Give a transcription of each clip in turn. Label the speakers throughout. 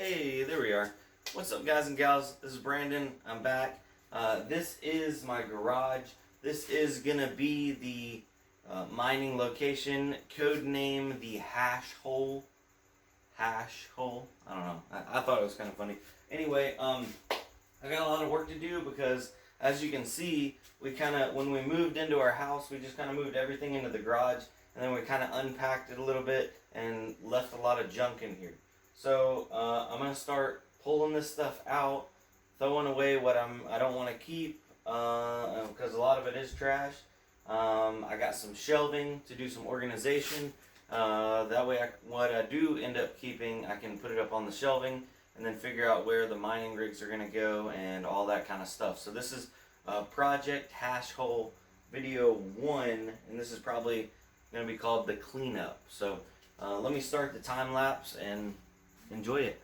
Speaker 1: Hey, there we are. What's up, guys and gals? This is Brandon. I'm back. This is my garage. This is gonna be the mining location. Code name the hash hole. Hash hole. I don't know. I thought it was kind of funny. Anyway, I got a lot of work to do because, as you can see, when we moved into our house, we just kind of moved everything into the garage, and then we kind of unpacked it a little bit and left a lot of junk in here. So I'm gonna start pulling this stuff out, throwing away what I don't want to keep, because a lot of it is trash. I got some shelving to do some organization. That way, what I do end up keeping, I can put it up on the shelving and then figure out where the mining rigs are gonna go and all that kind of stuff. So this is Project Hash Hole Video 1, and this is probably gonna be called the cleanup. So let me start the time lapse and enjoy it.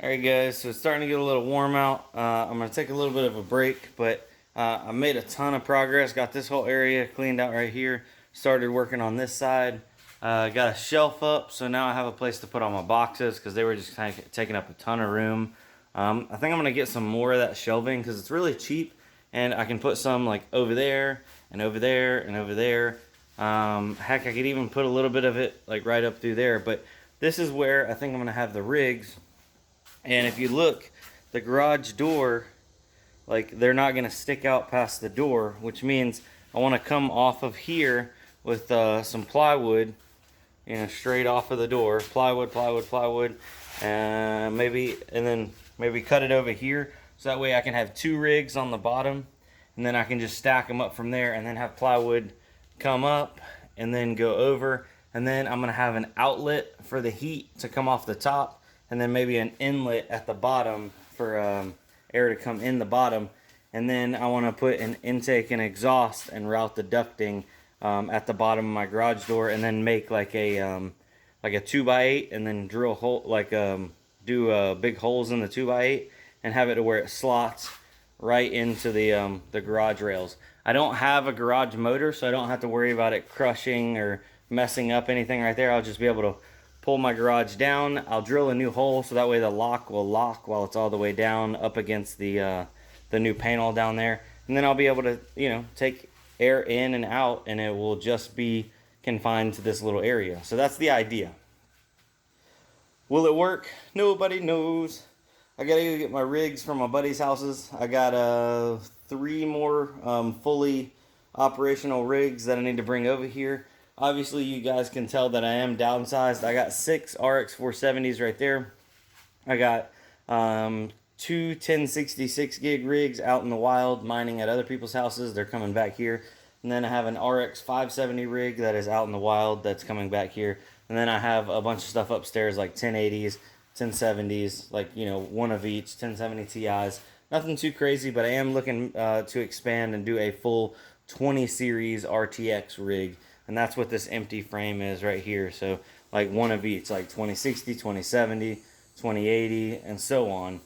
Speaker 1: Alright guys, so it's starting to get a little warm out. I'm going to take a little bit of a break, but I made a ton of progress. Got this whole area cleaned out right here. Started working on this side. Got a shelf up, so now I have a place to put all my boxes because they were just kind of taking up a ton of room. I think I'm going to get some more of that shelving because it's really cheap, and I can put some like over there and over there and over there. Heck, I could even put a little bit of it like right up through there, but this is where I think I'm going to have the rigs. And if you look, the garage door, like they're not going to stick out past the door, which means I want to come off of here with some plywood, you know, straight off of the door, plywood, and then maybe cut it over here, so that way I can have two rigs on the bottom, and then I can just stack them up from there, and then have plywood come up and then go over, and then I'm going to have an outlet for the heat to come off the top, and then maybe an inlet at the bottom for air to come in the bottom. And then I want to put an intake and exhaust and route the ducting at the bottom of my garage door, and then make like a 2x8, and then drill a hole, like do big holes in the 2x8, and have it to where it slots right into the garage rails. I don't have a garage motor, so I don't have to worry about it crushing or messing up anything right there. I'll just be able to pull my garage down. I'll drill a new hole so that way the lock will lock while it's all the way down up against the new panel down there, and then I'll be able to, you know, take air in and out, and it will just be confined to this little area. So that's the idea. Will it work? Nobody knows. I gotta go get my rigs from my buddy's houses. I got 3 more fully operational rigs that I need to bring over here. Obviously, you guys can tell that I am downsized. I got 6 RX 470s right there. I got 2 1066 gig rigs out in the wild mining at other people's houses. They're coming back here. And then I have an RX 570 rig that is out in the wild that's coming back here. And then I have a bunch of stuff upstairs like 1080s, 1070s, like, you know, one of each, 1070 Ti's. Nothing too crazy, but I am looking to expand and do a full 20 series RTX rig. And that's what this empty frame is right here. So like one of each, like 2060, 2070, 2080, and so on.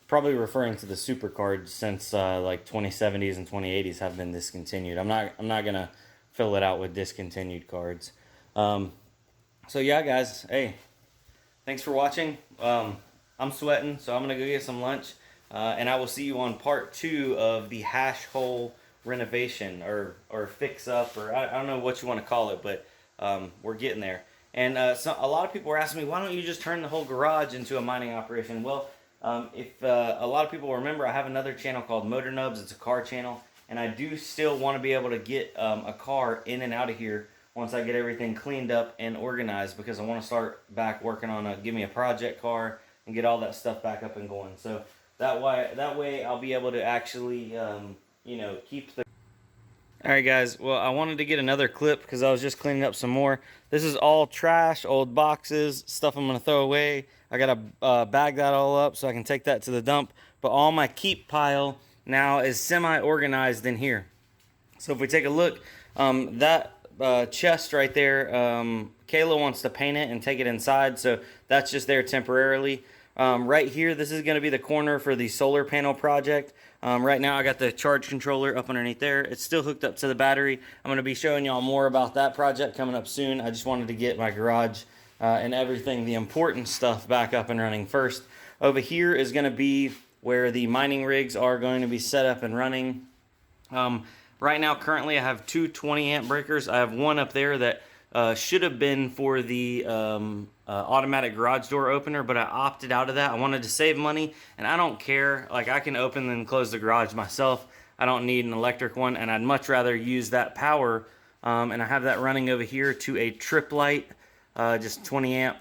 Speaker 1: Probably referring to the super cards, since like 2070s and 2080s have been discontinued. I'm not gonna fill it out with discontinued cards. So yeah, guys, hey, thanks for watching. I'm sweating, so I'm gonna go get some lunch, and I will see you on part 2 of the hash hole renovation or fix up, or I don't know what you want to call it, but we're getting there. And so a lot of people were asking me, why don't you just turn the whole garage into a mining operation? Well, if a lot of people remember, I have another channel called Motor Nubs. It's a car channel, and I do still want to be able to get a car in and out of here once I get everything cleaned up and organized, because I want to start back working on give me a project car and get all that stuff back up and going. So that way I'll be able to actually you know, keep the... Alright guys, well, I wanted to get another clip because I was just cleaning up some more. This is all trash, old boxes, stuff I'm going to throw away. I got to bag that all up so I can take that to the dump. But all my keep pile now is semi-organized in here. So if we take a look, that chest right there, Kayla wants to paint it and take it inside, so that's just there temporarily. Right here, this is going to be the corner for the solar panel project. Right now I got the charge controller up underneath there. It's still hooked up to the battery. I'm going to be showing y'all more about that project coming up soon. I just wanted to get my garage and everything, the important stuff, back up and running first. Over here is going to be where the mining rigs are going to be set up and running. Right now, currently, I have 2 20-amp breakers. I have one up there that should have been for the automatic garage door opener, but I opted out of that. I wanted to save money, and I don't care. Like, I can open and close the garage myself. I don't need an electric one, and I'd much rather use that power. And I have that running over here to a trip light, just 20-amp.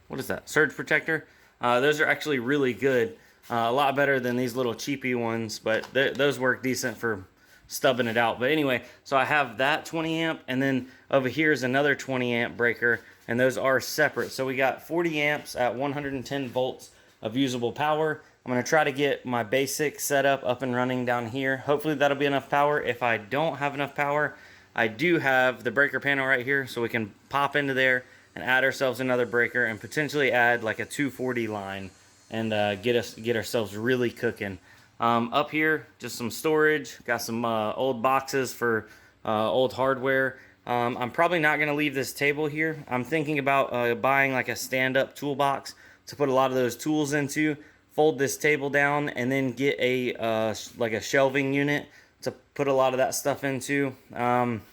Speaker 1: What is that? Surge protector. Those are actually really good. A lot better than these little cheapy ones, but those work decent for stubbing it out. But anyway, so I have that 20 amp, and then over here is another 20 amp breaker, and those are separate. So we got 40 amps at 110 volts of usable power. I'm going to try to get my basic setup up and running down here. Hopefully that'll be enough power. If I don't have enough power, I do have the breaker panel right here, so we can pop into there and add ourselves another breaker and potentially add like a 240 line and get ourselves really cooking. Up here, just some storage. Got some old boxes for old hardware. I'm probably not going to leave this table here. I'm thinking about buying like a stand-up toolbox to put a lot of those tools into. Fold this table down and then get a like a shelving unit to put a lot of that stuff into. That's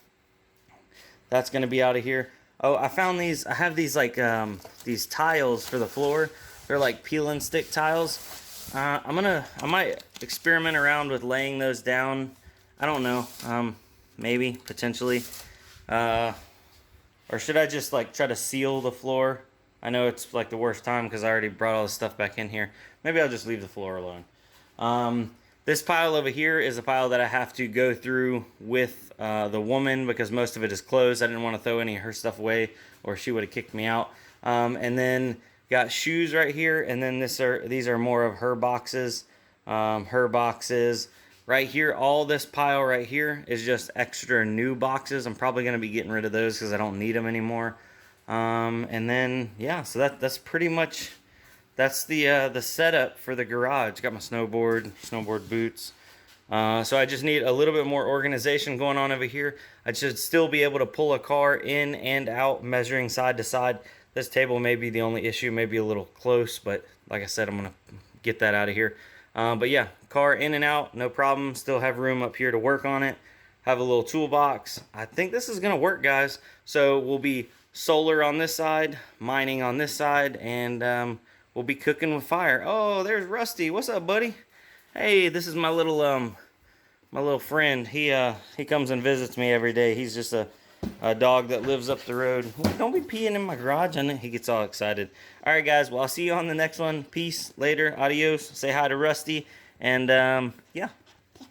Speaker 1: going to be out of here. Oh, I found these. I have these like these tiles for the floor. They're like peel and stick tiles. I might experiment around with laying those down. I don't know. Maybe, potentially. Or should I just like try to seal the floor? I know it's like the worst time because I already brought all this stuff back in here. Maybe I'll just leave the floor alone. This pile over here is a pile that I have to go through with the woman because most of it is closed. I didn't want to throw any of her stuff away or she would have kicked me out. And then got shoes right here, and then these are more of her boxes. Right Right here, all this pile right here is just extra new boxes. I'm probably going to be getting rid of those because I don't need them anymore. And then, yeah, so that's pretty much, that's the setup for the garage. Got my snowboard boots. So I just need a little bit more organization going on over here. I should still be able to pull a car in and out, measuring side to side. This table may be the only issue, maybe a little close, but like I said, I'm going to get that out of here. But yeah, car in and out, no problem. Still have room up here to work on it. Have a little toolbox. I think this is going to work, guys. So we'll be solar on this side, mining on this side, and we'll be cooking with fire. Oh, there's Rusty. What's up, buddy? Hey, this is my little friend. He comes and visits me every day. He's just a dog that lives up the road. Don't be peeing in my garage. I know he gets all excited. All right, guys. Well, I'll see you on the next one. Peace. Later. Adios. Say hi to Rusty. And yeah,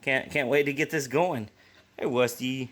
Speaker 1: can't wait to get this going. Hey, Rusty.